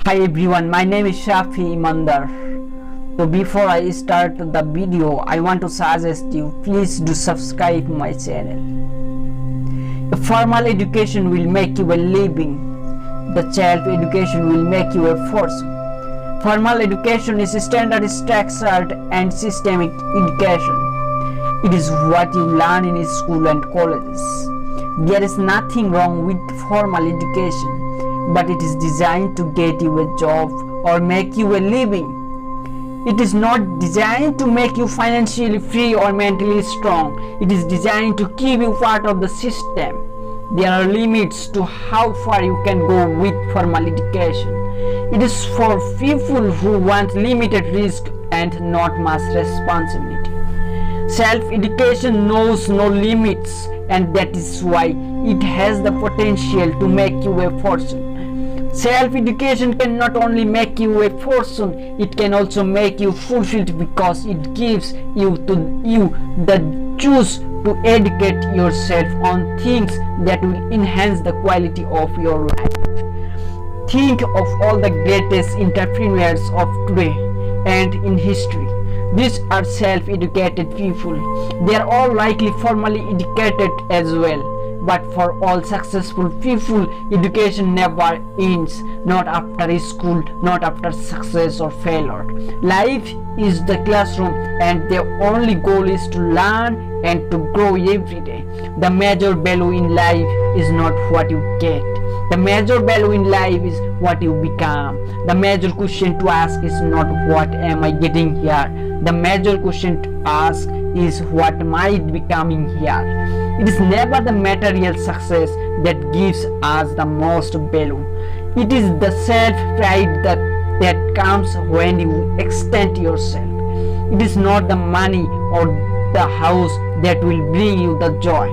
Hi everyone, my name is Shafi Imandar. So before I start the video, I want to suggest you please do subscribe my channel. A formal education will make you a living. The self-education will make you a fortune. Formal education is standard, structured and systemic education. It is what you learn in school and colleges. There is nothing wrong with formal education, but it is designed to get you a job or make you a living. It is not designed to make you financially free or mentally strong. It is designed to keep you part of the system. There are limits to how far you can go with formal education. It is for people who want limited risk and not much responsibility. Self-education knows no limits, and that is why it has the potential to make you a fortune. Self-education can not only make you a fortune, it can also make you fulfilled because it gives you the choice to educate yourself on things that will enhance the quality of your life. Think of all the greatest entrepreneurs of today and in history. These are self-educated people. They are all likely formally educated as well. But for all successful people, education never ends. Not after school, not after success or failure. Life is the classroom, and the only goal is to learn and to grow every day. The major value in life is not what you get. The major value in life is what you become. The major question to ask is not what am I getting here. The major question to ask is what am I becoming here. It is never the material success that gives us the most value. It is the self-pride that comes when you extend yourself. It is not the money or the house that will bring you the joy.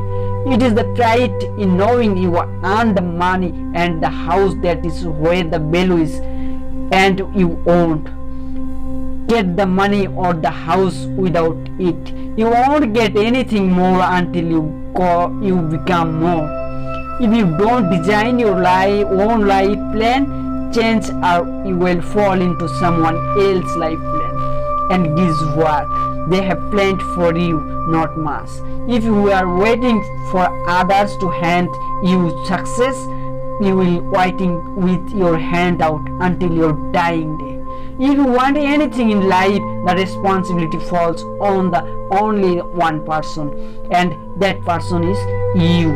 It is the pride in knowing you earn the money and the house that is where the value is, and you won't get the money or the house without it. You won't get anything more until you become more. If you don't design your own life plan, chances are you will fall into someone else's life plan. And guess what? They have planned for you, not much. If you are waiting for others to hand you success, you will waiting with your hand out until your dying day. If you want anything in life, the responsibility falls on the only one person, and that person is you.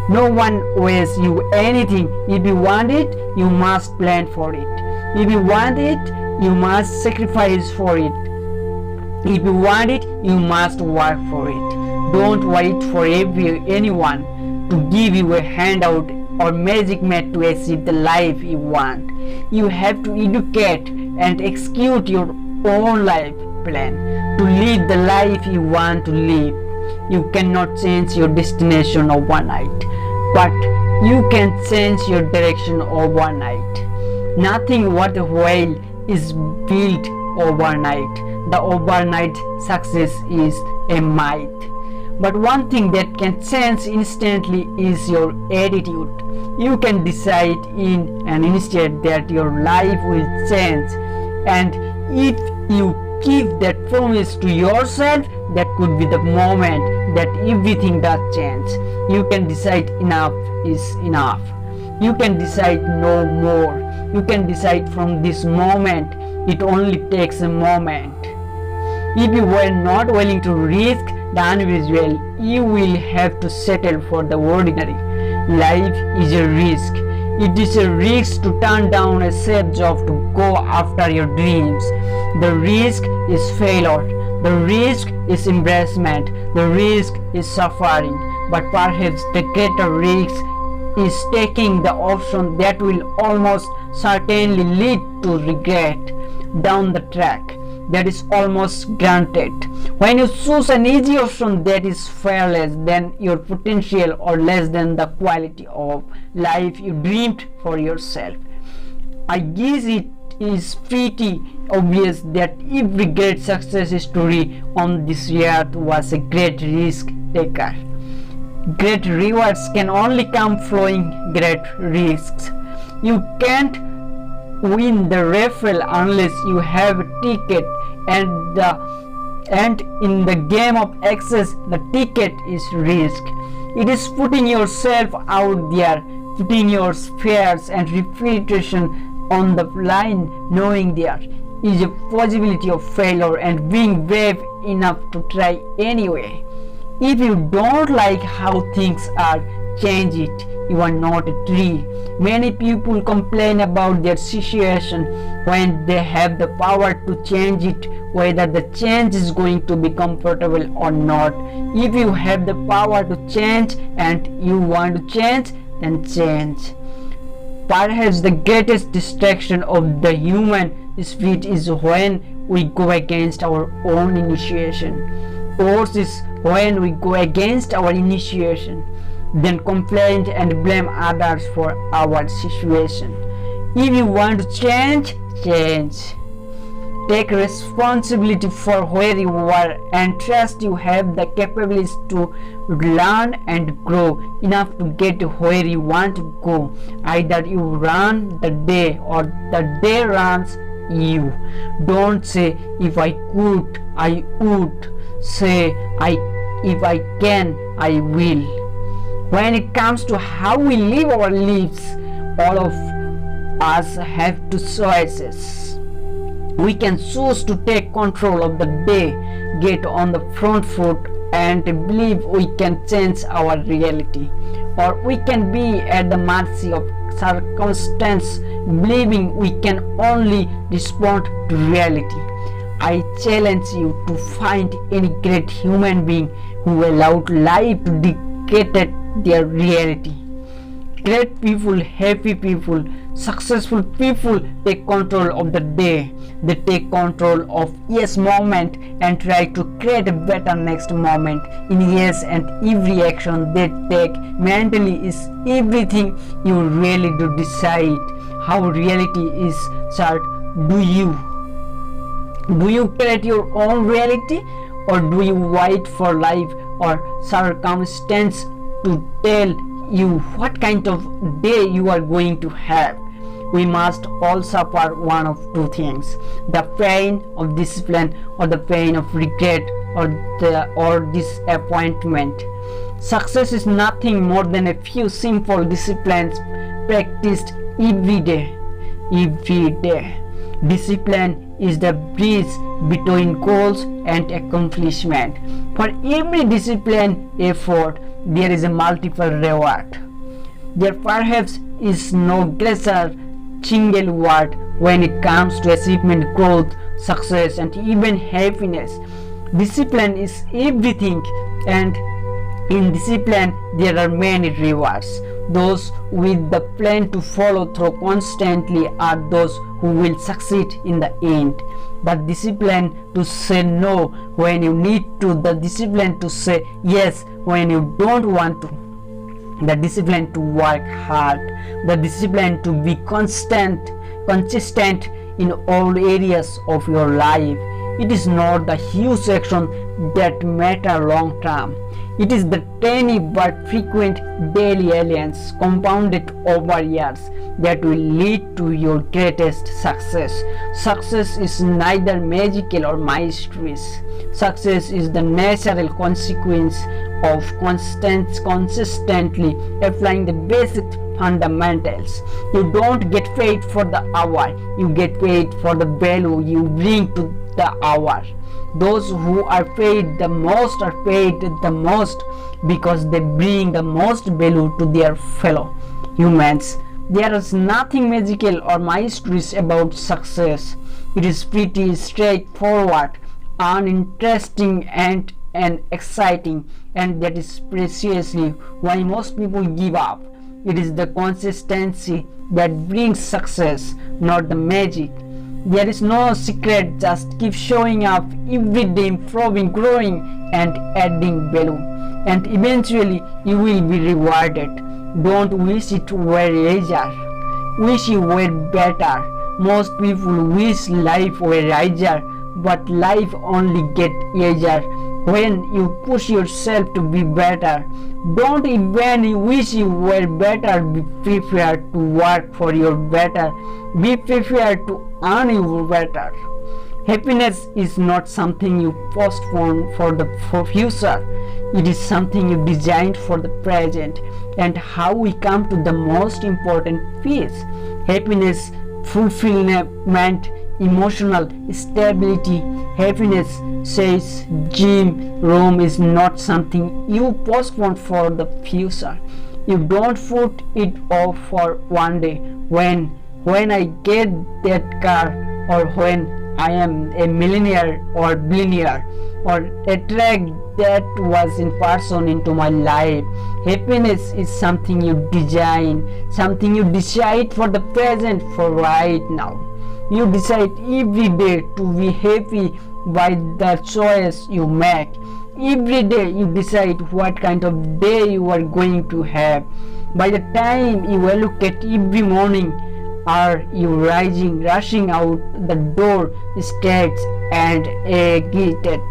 No one owes you anything. If you want it, you must plan for it. If you want it, you must sacrifice for it. If you want it, you must work for it. Don't wait for anyone to give you a handout or magic mat to achieve the life you want. You have to educate and execute your own life plan to live the life you want to live. You cannot change your destination overnight, but you can change your direction overnight. Nothing worthwhile is built overnight. The overnight success is a myth. But one thing that can change instantly is your attitude. You can decide in an instant that your life will change, and if you keep that promise to yourself, that could be the moment that everything does change. You can decide enough is enough. You can decide no more. You can decide from this moment. It only takes a moment. If you were not willing to risk the unusual, you will have to settle for the ordinary. Life is a risk. It is a risk to turn down a safe job to go after your dreams. The risk is failure. The risk is embarrassment. The risk is suffering. But perhaps the greater risk is taking the option that will almost certainly lead to regret down the track. That is almost granted. When you choose an easy option that is far less than your potential or less than the quality of life you dreamed for yourself, I guess it is pretty obvious that every great success story on this earth was a great risk taker. Great rewards can only come following great risks. You can't win the raffle unless you have a ticket, and in the game of access the ticket is risk. It is putting yourself out there, putting your fears and reputation on the line, knowing there is a possibility of failure and being brave enough to try anyway. If you don't like how things are, change it. You are not a tree. Many people complain about their situation when they have the power to change it, whether the change is going to be comfortable or not. If you have the power to change and you want to change, then change. Perhaps the greatest distraction of the human spirit is when we go against our own initiation. Force is when we go against our initiation, then complain and blame others for our situation. If you want to change, change. Take responsibility for where you are and trust you have the capabilities to learn and grow enough to get where you want to go. Either you run the day or the day runs you. Don't say, if I could, I would. Say, if I can, I will. When it comes to how we live our lives, all of us have two choices. We can choose to take control of the day, get on the front foot and believe we can change our reality, or we can be at the mercy of circumstance, believing we can only respond to reality. I challenge you to find any great human being who allowed life to dictate their reality. Great people, happy people, successful people take control of the day. They take control of yes moment and try to create a better next moment in yes, and every action they take mentally is everything you really do decide. How reality is chart. Do you create your own reality, or do you wait for life or circumstance to tell you what kind of day you are going to have? We must all suffer one of two things: the pain of discipline or the pain of regret or disappointment. Success is nothing more than a few simple disciplines practiced every day. Discipline is the bridge between goals and accomplishment. For every disciplined effort, there is a multiple reward. There perhaps is no greater single word when it comes to achievement, growth, success, and even happiness. Discipline is everything, and in discipline there are many rewards. Those with the plan to follow through constantly are those who will succeed in the end. But discipline to say no when you need to, the discipline to say yes when you don't want to, the discipline to work hard, the discipline to be consistent in all areas of your life. It is not the huge action that matter long term. It is the tiny but frequent daily alliance compounded over years that will lead to your greatest success. Success is neither magical or mysterious. Success is the natural consequence of consistently applying the basic fundamentals. You don't get paid for the hour, you get paid for the value you bring to the hour. Those who are paid the most are paid the most because they bring the most value to their fellow humans. There is nothing magical or mysterious about success. It is pretty straightforward, uninteresting, and exciting, and that is precisely why most people give up. It is the consistency that brings success, not the magic. There is no secret, just keep showing up every day, improving, growing, and adding value, and eventually you will be rewarded. Don't wish it were easier, wish you were better. Most people wish life were easier, but life only gets easier when you push yourself to be better. Don't even wish you were better. Be prepared to work for your better. Be prepared to earn your better. Happiness is not something you postpone for the future. It is something you designed for the present. And how we come to the most important piece: happiness, fulfillment, emotional stability. Happiness, says Jim Rohn, is not something you postpone for the future. You don't put it off for one day. When I get that car, or when I am a millionaire or billionaire, or attract that was in person into my life. Happiness is something you design, something you decide for the present, for right now. You decide every day to be happy by the choice you make. Every day you decide what kind of day you are going to have. By the time you look at every morning, are you rushing out the door, scared and agitated?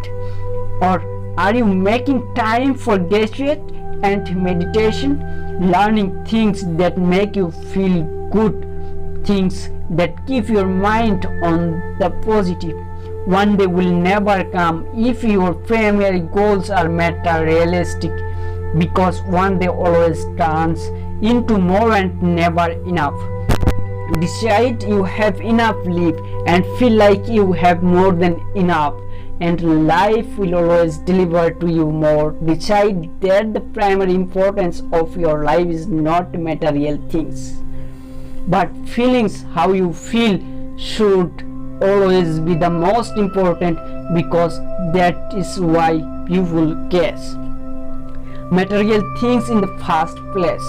Or are you making time for gratitude and meditation, learning things that make you feel good, things that keep your mind on the positive? One day will never come if your primary goals are materialistic, because one day always turns into more and never enough. Decide you have enough life and feel like you have more than enough, and life will always deliver to you more. Decide that the primary importance of your life is not material things, but feelings. How you feel should always be the most important, because that is why people guess material things in the first place.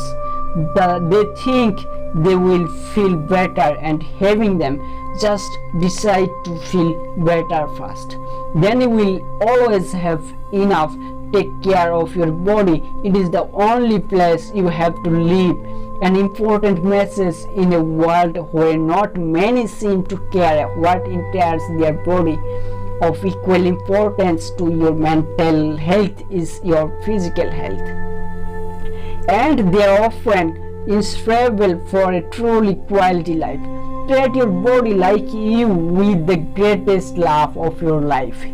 They think they will feel better, and having them, just decide to feel better first. Then you will always have enough. Take care of your body. It is the only place you have to live. An important message in a world where not many seem to care what enters their body. Of equal importance to your mental health is your physical health, and they are often inseparable for a truly quality life. Treat your body like you with the greatest love of your life.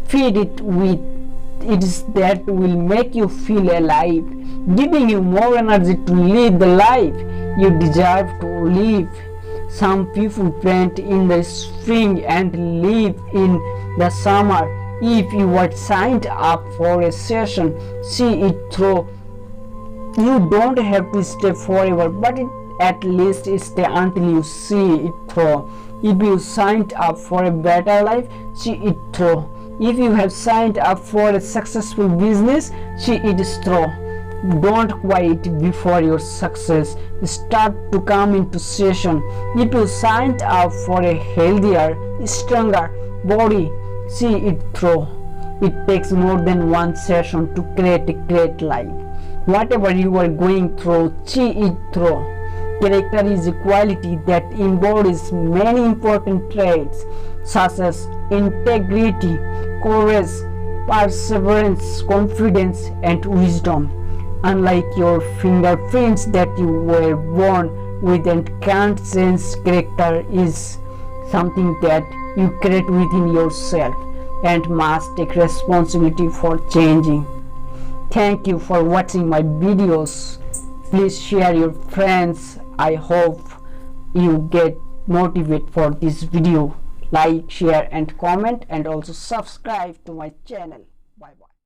Feed it with it is that will make you feel alive, giving you more energy to live the life you deserve to live. Some people plant in the spring and live in the summer. If you were signed up for a session, see it through. You don't have to stay forever, but at least stay until you see it through. If you signed up for a better life, see it through. If you have signed up for a successful business, see it through. Don't quit before your success start to come into session. If you signed up for a healthier, stronger body, see it through. It takes more than one session to create a great life. Whatever you are going through, see it through. Character is a quality that embodies many important traits such as integrity, courage, perseverance, confidence, and wisdom. Unlike your fingerprints that you were born with and can't change, character is something that you create within yourself and must take responsibility for changing. Thank you for watching my videos. Please share your friends. I hope you get motivated for this video. Like, share and comment, and also subscribe to my channel. Bye bye.